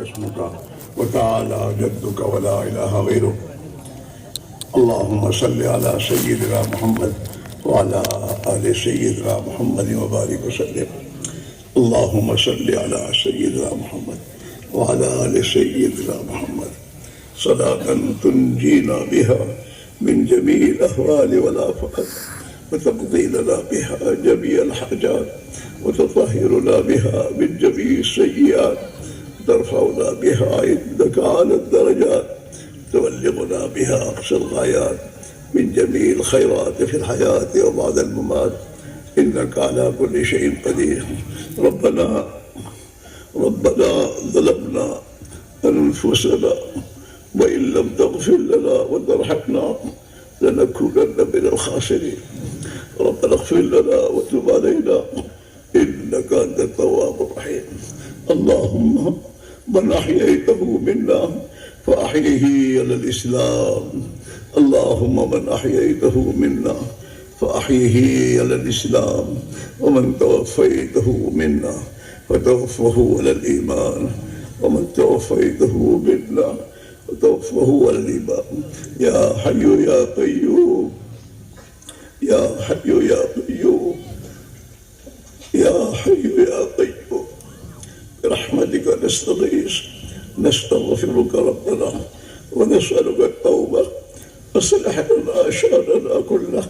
اسمك وتعالى جدك ولا إله غيرك. اللهم صل على سيدنا محمد وعلى آل سيدنا محمد وبارك وسلم. اللهم صل على سيدنا محمد وعلى آل سيدنا محمد صلاة تنجينا بها من جميع الأهوال والآفات وتقضي لنا بها جميع الحاجات وتطهرنا بها من جميع السيئات وترفعنا بها عندك أعلى الدرجات تبلغنا بها أقصى الغايات من جميع الخيرات في الحياة وبعد الممات إنك على كل شيء قدير. ربنا ظلمنا أنفسنا وإن لم تغفر لنا وترحمنا لنكونن من الخاسرين. ربنا اغفر لنا وتب علينا إنك أنت التواب الرحيم. اللهم من أحييته منا فأحيه على الإسلام. اللهم من أحييته منا فأحيه على الإسلام ومن توفيته منا فتوفه على الإيمان ومن توفيته منا فتوفه على الإيمان. يا حي يا قيوم يا حي يا قيوم يا حي يا قيوم برحمتك نستغيث نستغفرك ربنا ونسألك التوبة. أصلح لنا شأننا كله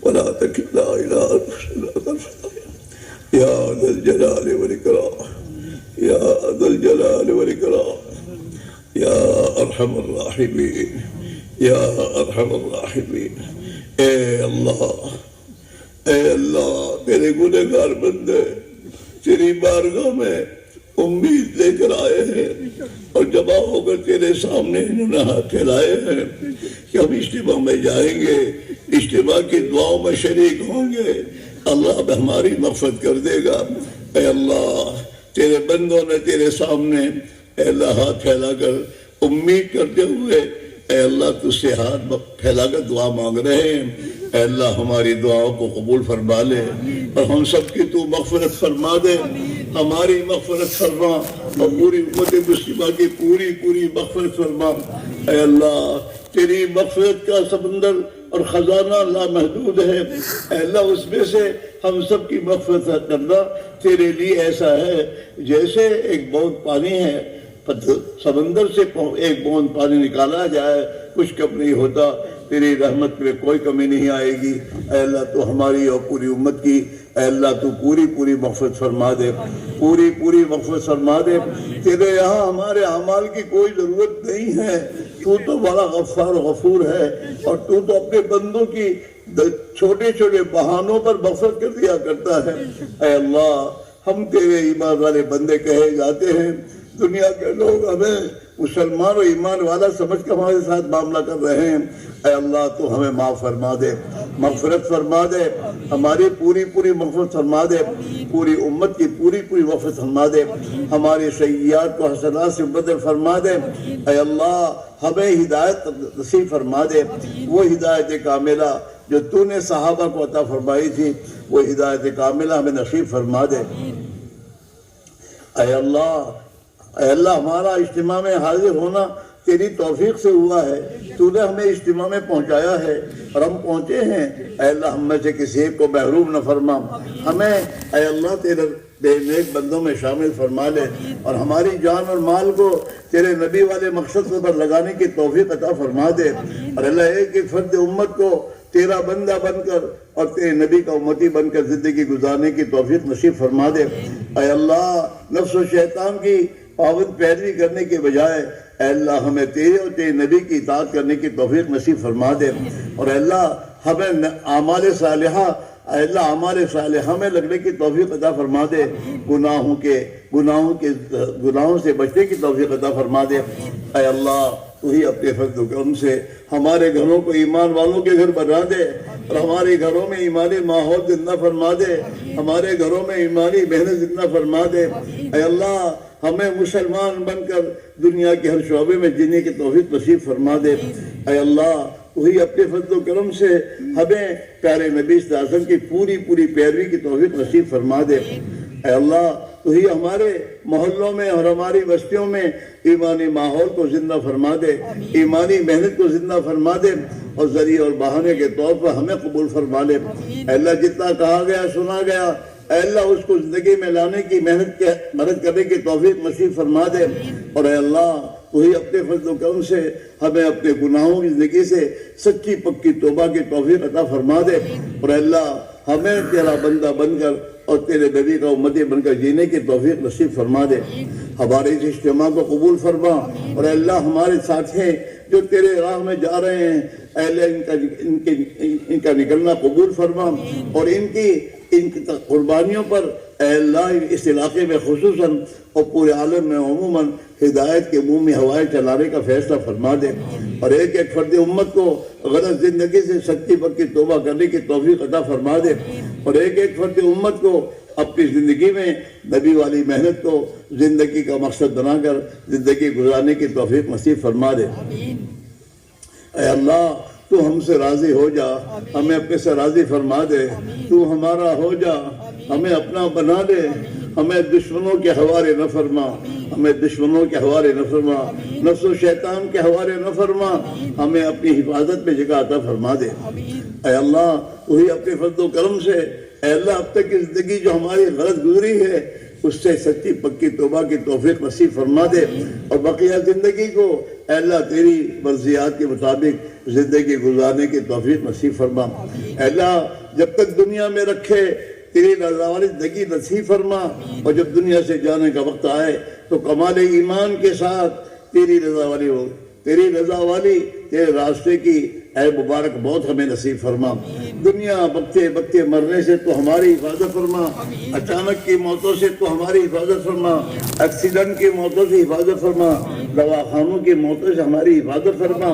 ولا تكلنا إلى أنفسنا طرفة عين. يا ذا الجلال والإكرام يا ذا الجلال والإكرام يا أرحم الراحمين يا أرحم الراحمين. اے اللہ تیرے گنہگار بندے تیری بارگاہ میں امید لے کر آئے ہیں اور جمع ہو کر تیرے سامنے انہوں نے ہاتھ پھیلائے ہیں کہ ہم اجتماع میں جائیں گے، اجتماع کی دعاؤں میں شریک ہوں گے. اللہ اب ہماری مغفرت کر دے گا. اے اللہ تیرے بندوں نے تیرے سامنے اے اللہ ہاتھ پھیلا کر امید کرتے ہوئے اے اللہ تجھ سے ہاتھ پھیلا کر دعا مانگ رہے ہیں. اے اللہ ہماری دعاؤں کو قبول فرما لے اور ہم سب کی تو مغفرت فرما دے. ہماری مغفرت فرما اور پوری امت مسلمہ کی پوری مغفرت فرما. اے اللہ تیری مغفرت کا سمندر اور خزانہ لامحدود ہے. اے اللہ اس میں سے ہم سب کی مغفرت کرنا تیرے لیے ایسا ہے جیسے ایک بوند پانی ہے، سمندر سے ایک بوند پانی نکالا جائے کچھ کم نہیں ہوتا. تیری رحمت میں کوئی کمی نہیں آئے گی. اے اللہ تو ہماری اور پوری امت کی اے اللہ تو پوری مغفرت فرما دے، پوری مغفرت فرما دے. تیرے یہاں ہمارے اعمال کی کوئی ضرورت نہیں ہے. تو تو بڑا غفار و غفور ہے اور تو اپنے بندوں کی چھوٹے بہانوں پر مغفرت کر دیا کرتا ہے. اے اللہ ہم تیرے ایمان والے بندے کہے جاتے ہیں. دنیا کے لوگ ہمیں مسلمان و ایمان والا سمجھ کر ہمارے ساتھ معاملہ کر رہے ہیں. اے اللہ تو ہمیں معاف فرما دے، مغفرت فرما دے، ہماری پوری مغفرت فرما دے، پوری امت کی پوری مغفرت فرما دے. ہماری سیئات کو حسنات سے بدل فرما دے. اے اللہ ہمیں ہدایت نصیب فرما دے. وہ ہدایت کاملہ جو تو نے صحابہ کو عطا فرمائی تھی وہ ہدایت کاملہ ہمیں نصیب فرما دے. اے اللہ ہمارا اجتماع میں حاضر ہونا تیری توفیق سے ہوا ہے. تو نے ہمیں اجتماع میں پہنچایا ہے اور ہم پہنچے ہیں. اے اللہ ہم میں سے کسی ایک کو محروم نہ فرما. ہمیں اے اللہ تیرے نیک بندوں میں شامل فرما لے اور ہماری جان اور مال کو تیرے نبی والے مقصد پر لگانے کی توفیق عطا فرما دے. اور اللہ ایک فرد امت کو تیرا بندہ بن کر اور تیرے نبی کا امتی بن کر زندگی گزارنے کی توفیق نصیب فرما دے. اے اللہ نفس و شیطان کی پابند پیروی کرنے کے بجائے اے اللہ ہمیں تیرے اور تیرے نبی کی اطاعت کرنے کی توفیق نصیب فرما دے. اور اے اللہ ہمیں اعمال صالحہ اے اللہ اعمال صالحہ میں لگنے کی توفیق عطا فرما دے. گناہوں سے بچنے کی توفیق عطا فرما دے. اے اللہ تو ہی اپنے فضل و کرم سے ہمارے گھروں کو ایمان والوں کے گھر بنا دے اور ہمارے گھروں میں ایمانی ماحول زندہ فرما دے. ہمارے گھروں میں ایمانی محنت زندہ فرما دے. اے اللہ ہمیں مسلمان بن کر دنیا کے ہر شعبے میں جینے کی توفیق نصیب فرما دے. اے اللہ وہی اپنے فضل و کرم سے ہمیں پیارے نبی صلی اللہ علیہ وسلم کی پوری پیروی کی توفیق نصیب فرما دے. اے اللہ تو ہی ہمارے محلوں میں اور ہماری بستیوں میں ایمانی ماحول کو زندہ فرما دے، ایمانی محنت کو زندہ فرما دے، اور ذریعہ اور بہانے کے طور پر ہمیں قبول فرما لے۔ اے اللہ جتنا کہا گیا سنا گیا، اے اللہ اس کو زندگی میں لانے کی مدد کرنے کی توفیق نصیب فرما دے، اور اے اللہ وہی اپنے فضل و کرم سے ہمیں اپنے گناہوں کی زندگی سے سچی پکی توبہ کی توفیق عطا فرما دے، اور اے اللہ ہمیں تیرا بندہ بن کر اور تیرے نبی کا امتی بن کر جینے کی توفیق نصیب فرما دے۔ ہمارے اس اجتماع کو قبول فرما، اور اے اللہ ہمارے ساتھی جو تیرے راہ میں جا رہے ہیں، اے اللہ ان کا نکلنا قبول فرما، اور ان کی قربانیوں پر اے اللہ اس علاقے میں خصوصاً اور پورے عالم میں عموماً ہدایت کے منہ میں ہوائیں چلانے کا فیصلہ فرما دے، اور ایک ایک فرد امت کو غلط زندگی سے سچی پکی توبہ کرنے کی توفیق عطا فرما دے، اور ایک ایک فرد امت کو اپنی زندگی میں نبی والی محنت کو زندگی کا مقصد بنا کر زندگی گزارنے کی توفیق نصیب فرما دے۔ اے اللہ تو ہم سے راضی ہو جا، ہمیں اپنے سے راضی فرما دے، تو ہمارا ہو جا، ہمیں اپنا بنا دے، ہمیں دشمنوں کے حوالے نہ فرما، ہمیں دشمنوں کے حوالے نہ فرما، نفس و شیطان کے حوالے نہ فرما، ہمیں اپنی حفاظت میں جگہ عطا فرما دے۔ اے اللہ وہی اپنے فضل و کرم سے اے اللہ اب تک کی زندگی جو ہماری غلط گزری ہے اس سے سچی پکی توبہ کی توفیق نصیب فرما دے، اور بقیہ زندگی کو اے اللہ تیری مرضیات کے مطابق زندگی گزارنے کی توفیق نصیب فرما۔ اے اللہ جب تک دنیا میں رکھے تیری رضا والی زندگی نصیب فرما، اور جب دنیا سے جانے کا وقت آئے تو کمال ایمان کے ساتھ تیری رضا والی ہو، تیری رضا والی تیرے راستے کی اے مبارک موت ہمیں نصیب فرما۔ دنیا بکتے بکتے مرنے سے تو ہماری حفاظت فرما، اچانک کی موتوں سے تو ہماری حفاظت فرما، ایکسیڈنٹ کی موتوں سے حفاظت فرما، دواخانوں کی موتوں سے ہماری حفاظت فرما۔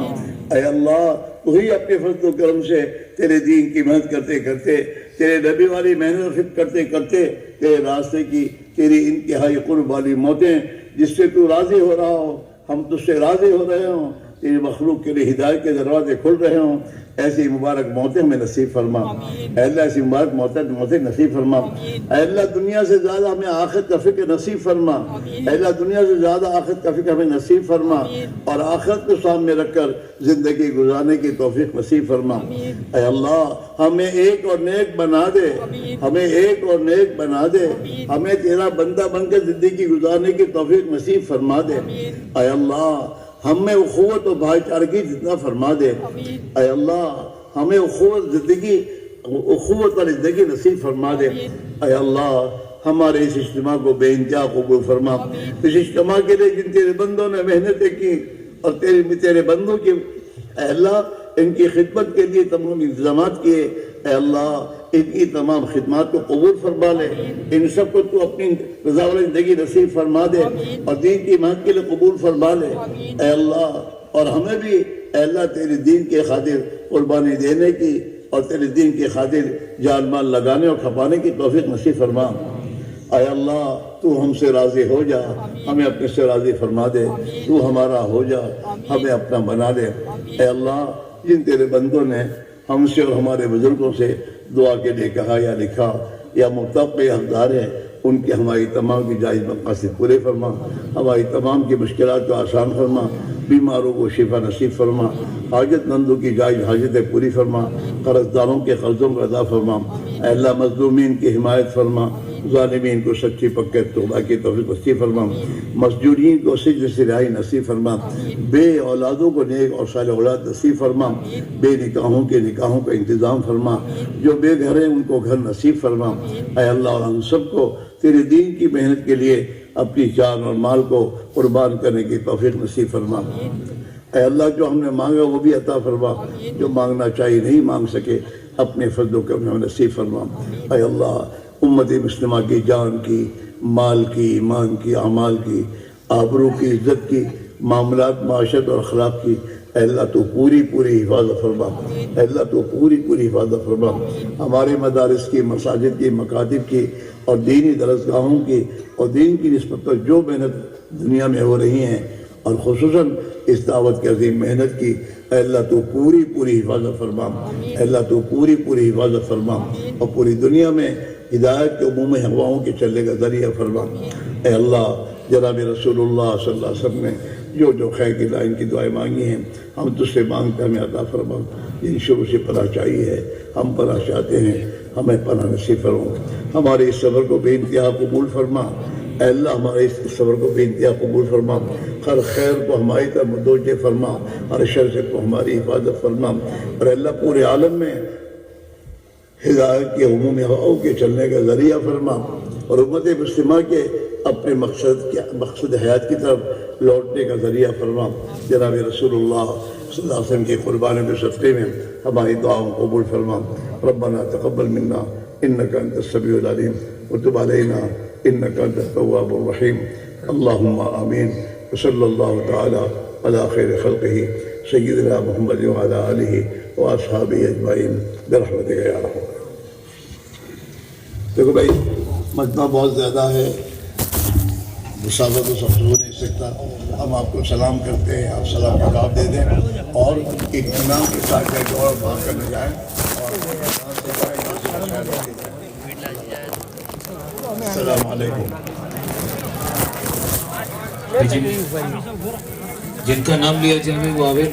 اے اللہ وہی اپنے فضل و کرم سے تیرے دین کی محنت کرتے کرتے، تیرے نبی والی محنت کرتے کرتے تیرے راستے کی تیری انتہائی قرب والی موتیں جس سے تو راضی ہو رہا ہو، ہم تجھ سے راضی ہو رہے ہوں، تیری مخلوق کے لیے ہدایت کے دروازے کھل رہے ہوں، ایسی مبارک موتیں ہمیں نصیب فرما۔ اے اللہ ایسی مبارک موتیں نصیب فرما۔ اے اللہ دنیا سے زیادہ ہمیں آخرت کا فکر نصیب فرما۔ اے اللہ دنیا سے زیادہ آخرت کا فکر ہمیں نصیب فرما، اور آخرت کو سامنے رکھ کر زندگی گزارنے کی توفیق نصیب فرما۔ اے اللہ ہمیں ایک اور نیک بنا دے، ہمیں ایک اور نیک بنا دے، ہمیں تیرا بندہ بن کر زندگی گزارنے کی توفیق نصیب فرما دے۔ اے اللہ ہمیں اخوت و بھائی چارگی جتنا فرما دے۔ اے اللہ ہمیں اخوت اور زندگی نصیب فرما دے۔ اے اللہ ہمارے اس اجتماع کو بے انتہا قبول فرما۔ اس اجتماع کے لیے جن تیرے بندوں نے محنتیں کی اور تیرے بندوں کی اے اللہ ان کی خدمت کے لیے تمام انتظامات کیے، اے اللہ ان کی تمام خدمات کو قبول فرما لے، ان سب کو تو اپنی رضا والی زندگی نصیب فرما دے، اور دین کی محنت کے لیے قبول فرما لے۔ اے اللہ اور ہمیں بھی اے اللہ تیرے دین کے خاطر قربانی دینے کی اور تیرے دین کے خاطر جان مال لگانے اور کھپانے کی توفیق نصیب فرما۔ اے اللہ تو ہم سے راضی ہو جا، ہمیں اپنے سے راضی فرما دے، تو ہمارا ہو جا، ہمیں اپنا بنا دے۔ اے اللہ جن تیرے بندوں نے ہم سے اور ہمارے بزرگوں سے دعا کے لیے کہا یا لکھا یا متوقع حقدار ہیں، ان کی ہماری تمام کی جائز مقاصد پورے فرما، ہماری تمام کی مشکلات کو آسان فرما، بیماروں کو شفا نصیب فرما، حاجت مندوں کی جائز حاجتیں پوری فرما، قرض داروں کے قرضوں کو ادا فرما۔ اے اللہ مظلومین کی حمایت فرما، ظالمین کو سچی پکے توبہ کی توفیق نصیب فرما، مسجونین کو سجن سے رہائی نصیب فرما، بے اولادوں کو نیک اور صالح اولاد نصیب فرما، بے نکاحوں کے نکاحوں کا انتظام فرما، جو بے گھر ہیں ان کو گھر نصیب فرما۔ اے اللہ اور ہم سب کو تیرے دین کی محنت کے لیے اپنی جان اور مال کو قربان کرنے کی توفیق نصیب فرما۔ اے اللہ جو ہم نے مانگا وہ بھی عطا فرما، جو مانگنا چاہیے نہیں مانگ سکے اپنے فضل و کرم ہمیں نصیب فرما۔ اے اللہ امت مسلمہ کی جان کی، مال کی، ایمان کی، اعمال کی، آبرو کی، عزت کی، معاملات معاشرت اور اخلاق کی اے اللہ تو پوری حفاظت فرما۔ اے اللہ تو پوری حفاظت فرما، ہمارے مدارس کی، مساجد کی، مکاتب کی اور دینی درسگاہوں کی اور دین کی نسبت پر جو محنت دنیا میں ہو رہی ہیں، اور خصوصاً اس دعوت کی عظیم محنت کی اے اللہ تو پوری حفاظت فرما۔ اے اللہ تو پوری حفاظت فرما، اور پوری دنیا میں ہدایت کے عمومی ہواؤں کے چلنے کا ذریعہ فرما۔ اے اللہ جناب رسول اللہ صلی اللہ علیہ وسلم نے جو جو خیر کی لائن کی دعائیں مانگی ہیں ہم تجھ سے مانگتے ہمیں عطا فرما۔ جن شروع سے پناہ چاہیے ہے ہم پناہ چاہتے ہیں، ہمیں پناہ نصیب فرما۔ ہمارے اس سفر کو بے انتہا قبول فرما۔ اے اللہ ہمارے اس سفر کو بے انتہا قبول فرما، ہر خیر کو ہماری طرف متوجہ فرما، ہر شر سے کو ہماری حفاظت فرما۔ اور اللہ پورے عالم میں ہدایت کے عمومی ہواؤں کے چلنے کا ذریعہ فرما، اور امت مسلمہ کے اپنے مقصد حیات کی طرف لوٹنے کا ذریعہ فرما۔ جناب رسول اللہ صلی اللہ علیہ وسلم کی قربانی میں صدقے میں ہماری دعاؤں کو قبول فرما۔ ربنا تقبل منا انک انت السمیع العلیم وتب علینا انک انت التواب الرحیم۔ اللہم آمین۔ وصلی اللہ تعالی علی خیر خلقہ سیدنا محمد وعلی آلہ واصحابہ اجمعین برحمتک یا ارحم الراحمین۔ دیکھو بھائی مجمع بہت زیادہ ہے، مسافر تو سب ہو نہیں سکتا، ہم آپ کو سلام کرتے ہیں، آپ سلام کا جواب دے دیں اور اطمینان کے ساتھ ایک اور بات کرنے جائیں اور السلام علیکم۔ جن کا نام لیا جائے وہ آوے